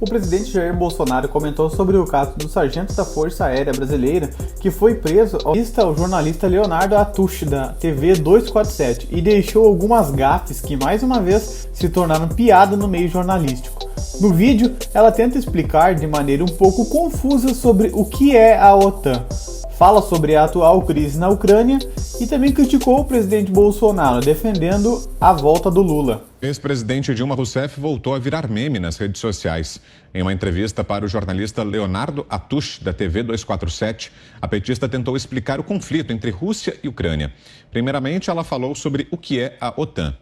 O presidente Jair Bolsonaro comentou sobre o caso do sargento da Força Aérea Brasileira que foi preso ao jornalista Leonardo Atush, da TV 247, e deixou algumas gafes que, mais uma vez, se tornaram piada no meio jornalístico. No vídeo, ela tenta explicar de maneira um pouco confusa sobre o que é a OTAN. Fala sobre a atual crise na Ucrânia e também criticou o presidente Bolsonaro, defendendo a volta do Lula. Ex-presidente Dilma Rousseff voltou a virar meme nas redes sociais. Em uma entrevista para o jornalista Leonardo Atush, da TV 247, a petista tentou explicar o conflito entre Rússia e Ucrânia. Primeiramente, ela falou sobre o que é a OTAN.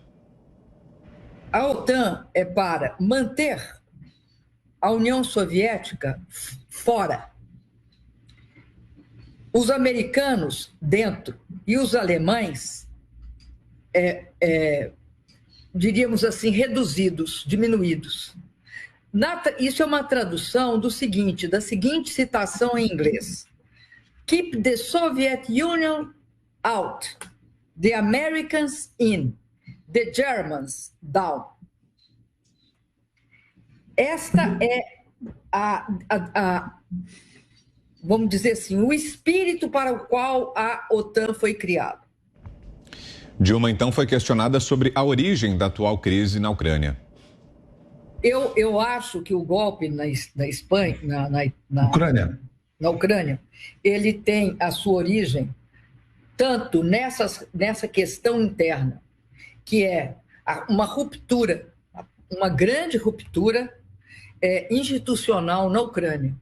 A OTAN é para manter a União Soviética fora. Os americanos dentro e os alemães, diríamos assim, reduzidos, diminuídos. Isso é uma tradução da seguinte citação em inglês. Keep the Soviet Union out, the Americans in, the Germans down. Esta é vamos dizer assim, o espírito para o qual a OTAN foi criada. Dilma, então, foi questionada sobre a origem da atual crise na Ucrânia. Eu acho que o golpe na Espanha, na Ucrânia, ele tem a sua origem tanto nessa questão interna, que é uma ruptura, uma grande ruptura institucional na Ucrânia.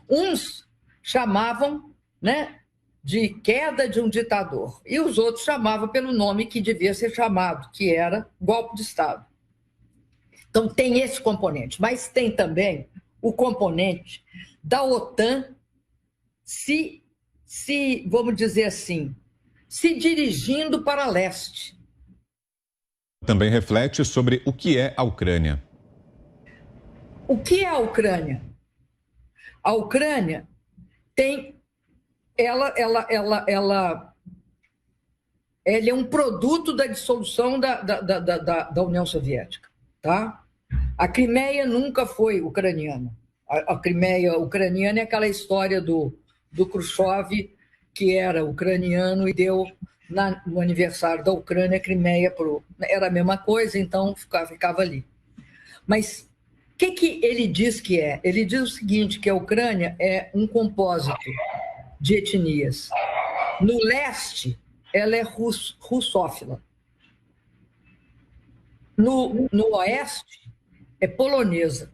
Uns chamavam, né, de queda de um ditador, e os outros chamavam pelo nome que devia ser chamado, que era golpe de Estado. Então tem esse componente, mas tem também o componente da OTAN vamos dizer assim, se dirigindo para leste. Também reflete sobre o que é a Ucrânia. O que é a Ucrânia? A Ucrânia ela é um produto da dissolução da União Soviética, tá? A Crimeia nunca foi ucraniana. A Crimeia ucraniana é aquela história do Khrushchev, que era ucraniano e deu no aniversário da Ucrânia a Crimeia era a mesma coisa, então ficava ali. Mas o que ele diz que é? Ele diz o seguinte, que a Ucrânia é um compósito de etnias. No leste, ela é russófila. No oeste, é polonesa.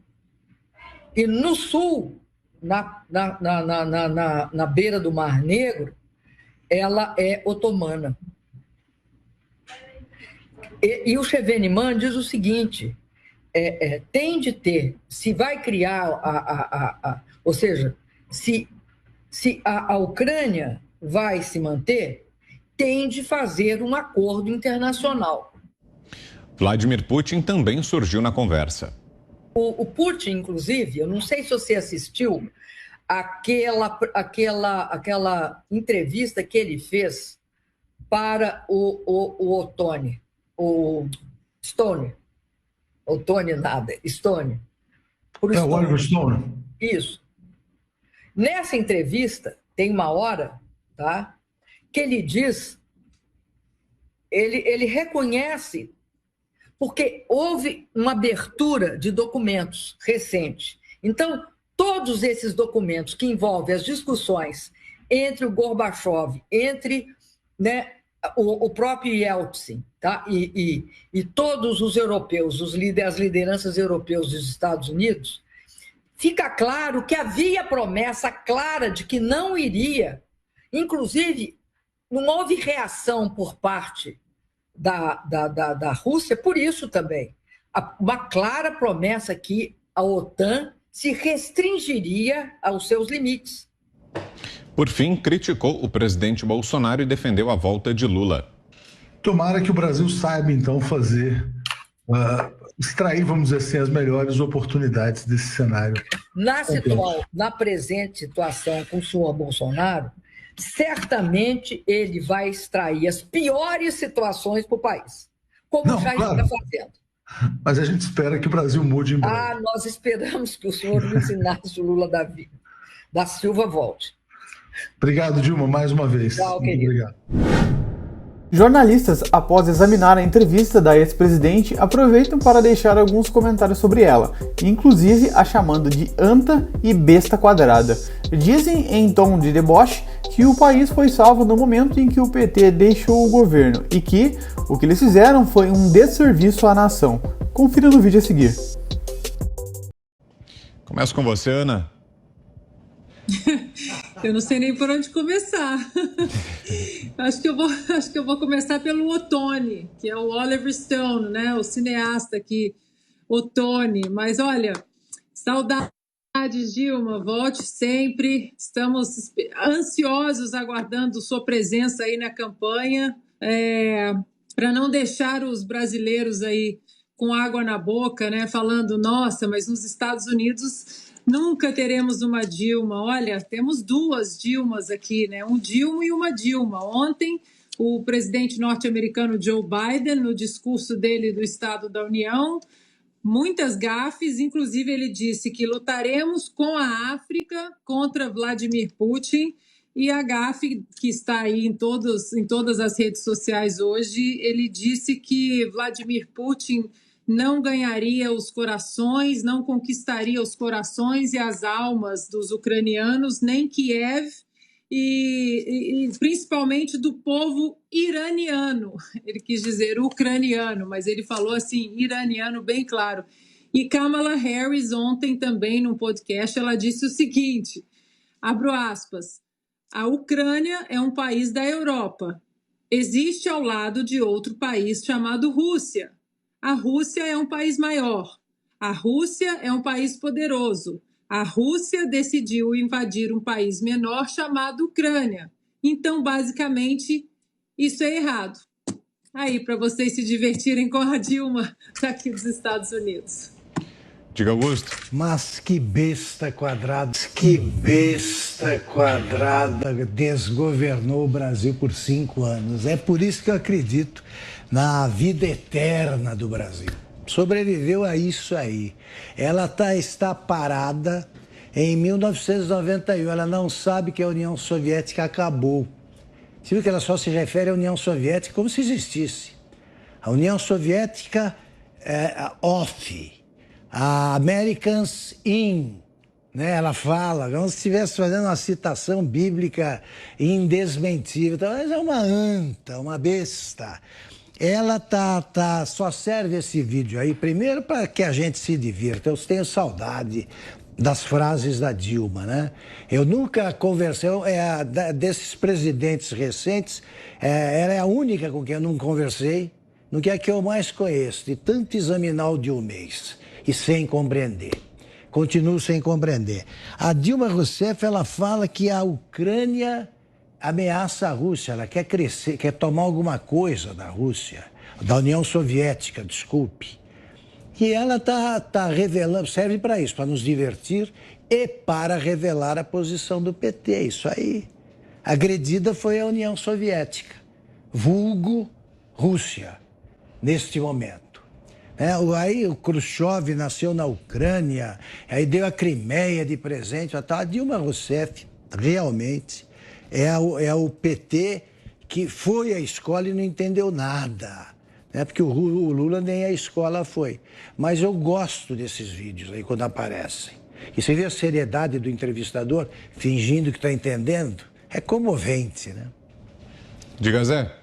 E no sul, na beira do Mar Negro, ela é otomana. E o Chevènement diz o seguinte... tem de ter, se vai criar, ou seja, se a Ucrânia vai se manter, tem de fazer um acordo internacional. Vladimir Putin também surgiu na conversa. O Putin, inclusive, eu não sei se você assistiu aquela entrevista que ele fez para o Otone, o Stone. Otone nada, Stone. O Oliver Stone. Isso. Nessa entrevista, tem uma hora, tá, que ele diz, ele reconhece, porque houve uma abertura de documentos recente. Então, todos esses documentos que envolvem as discussões entre o Gorbachev, entre, né, o próprio Yeltsin, tá? E todos os europeus, as lideranças europeias dos Estados Unidos, fica claro que havia promessa clara de que não iria, inclusive, não houve reação por parte da Rússia, por isso também. Uma clara promessa que a OTAN se restringiria aos seus limites. Por fim, criticou o presidente Bolsonaro e defendeu a volta de Lula. Tomara que o Brasil saiba, então, extrair, vamos dizer assim, as melhores oportunidades desse cenário. Na presente situação com o senhor Bolsonaro, certamente ele vai extrair as piores situações para o país, como já está fazendo. Mas a gente espera que o Brasil mude em breve. Ah, nós esperamos que o senhor Luiz Inácio Lula da Silva volte. Obrigado, Dilma, mais uma vez. Tchau, Muito querido. obrigado. Jornalistas, após examinar a entrevista da ex-presidente, aproveitam para deixar alguns comentários sobre ela, inclusive a chamando de anta e besta quadrada. Dizem em tom de deboche que o país foi salvo no momento em que o PT deixou o governo e que o que eles fizeram foi um desserviço à nação. Confira no vídeo a seguir. Começo com você, Ana. Eu não sei nem por onde começar. Acho que eu vou começar pelo Ottoni, que é o Oliver Stone, né? O cineasta aqui, Ottoni. Mas olha, saudades, Dilma, volte sempre. Estamos ansiosos aguardando sua presença aí na campanha, para não deixar os brasileiros aí com água na boca, né? Falando, nossa, mas nos Estados Unidos nunca teremos uma Dilma. Olha, temos duas Dilmas aqui, né? Um Dilma e uma Dilma. Ontem, o presidente norte-americano Joe Biden, no discurso dele do Estado da União, muitas gafes, inclusive ele disse que lutaremos com a África contra Vladimir Putin, e a gafe que está aí em todas as redes sociais hoje, ele disse que Vladimir Putin não ganharia os corações, não conquistaria os corações e as almas dos ucranianos, nem Kiev, e principalmente do povo iraniano. Ele quis dizer ucraniano, mas ele falou assim, iraniano, bem claro. E Kamala Harris, ontem também, num podcast, ela disse o seguinte, abro aspas, a Ucrânia é um país da Europa. Existe ao lado de outro país chamado Rússia. A Rússia é um país maior. A Rússia é um país poderoso. A Rússia decidiu invadir um país menor chamado Ucrânia. Então, basicamente, isso é errado. Aí, para vocês se divertirem com a Dilma daqui dos Estados Unidos. Diga, Augusto. Mas que besta quadrada desgovernou o Brasil por 5 anos. É por isso que eu acredito na vida eterna do Brasil. Sobreviveu a isso aí. Ela está parada em 1991. Ela não sabe que a União Soviética acabou. Você viu que ela só se refere à União Soviética como se existisse. A União Soviética é off. A Americans in, né? Ela fala, como se estivesse fazendo uma citação bíblica indesmentível. Então, mas é uma anta, uma besta. Ela só serve esse vídeo aí, primeiro para que a gente se divirta. Eu tenho saudade das frases da Dilma, né? Eu nunca conversei, desses presidentes recentes, ela é a única com quem eu não conversei, no que é que eu mais conheço, de tanto examinar o Dilmês. E sem compreender. Continuo sem compreender. A Dilma Rousseff, ela fala que a Ucrânia ameaça a Rússia, ela quer crescer, quer tomar alguma coisa da Rússia, da União Soviética, desculpe. E ela tá revelando, serve para isso, para nos divertir e para revelar a posição do PT, isso aí. Agredida foi a União Soviética, vulgo Rússia, neste momento. Aí o Khrushchev nasceu na Ucrânia, aí deu a Crimeia de presente. A Dilma Rousseff realmente é o PT que foi à escola e não entendeu nada. Né? Porque o Lula nem à escola foi. Mas eu gosto desses vídeos aí quando aparecem. E você vê a seriedade do entrevistador fingindo que está entendendo? É comovente, né? Diga, Zé.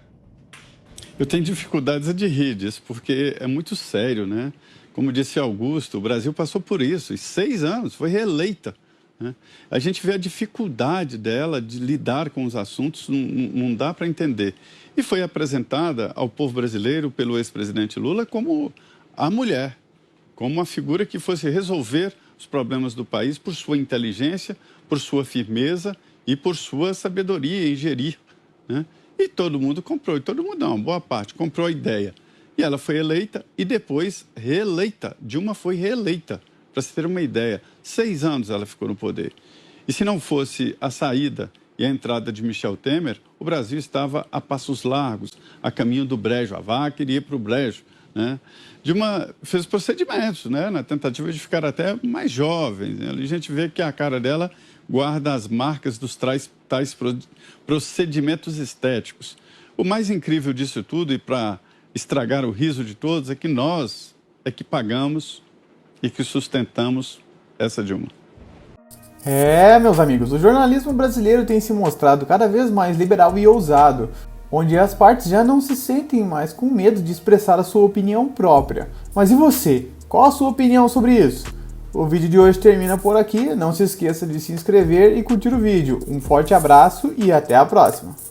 Eu tenho dificuldades de rir disso, porque é muito sério, né? Como disse Augusto, o Brasil passou por isso, e 6 anos, foi reeleita. Né? A gente vê a dificuldade dela de lidar com os assuntos, não dá para entender. E foi apresentada ao povo brasileiro pelo ex-presidente Lula como a mulher, como uma figura que fosse resolver os problemas do país por sua inteligência, por sua firmeza e por sua sabedoria em gerir, né? E todo mundo comprou, e todo mundo não, boa parte, comprou a ideia. E ela foi eleita e depois reeleita. Dilma foi reeleita, para se ter uma ideia. 6 anos ela ficou no poder. E se não fosse a saída e a entrada de Michel Temer, o Brasil estava a passos largos, a caminho do brejo. A vaca iria para o brejo, né? Fez procedimentos, né? Na tentativa de ficar até mais jovem. Né? A gente vê que a cara dela guarda as marcas dos tais procedimentos estéticos. O mais incrível disso tudo, e para estragar o riso de todos, é que nós é que pagamos e que sustentamos essa Dilma. Meus amigos, o jornalismo brasileiro tem se mostrado cada vez mais liberal e ousado, onde as partes já não se sentem mais com medo de expressar a sua opinião própria. Mas e você? Qual a sua opinião sobre isso? O vídeo de hoje termina por aqui, não se esqueça de se inscrever e curtir o vídeo. Um forte abraço e até a próxima!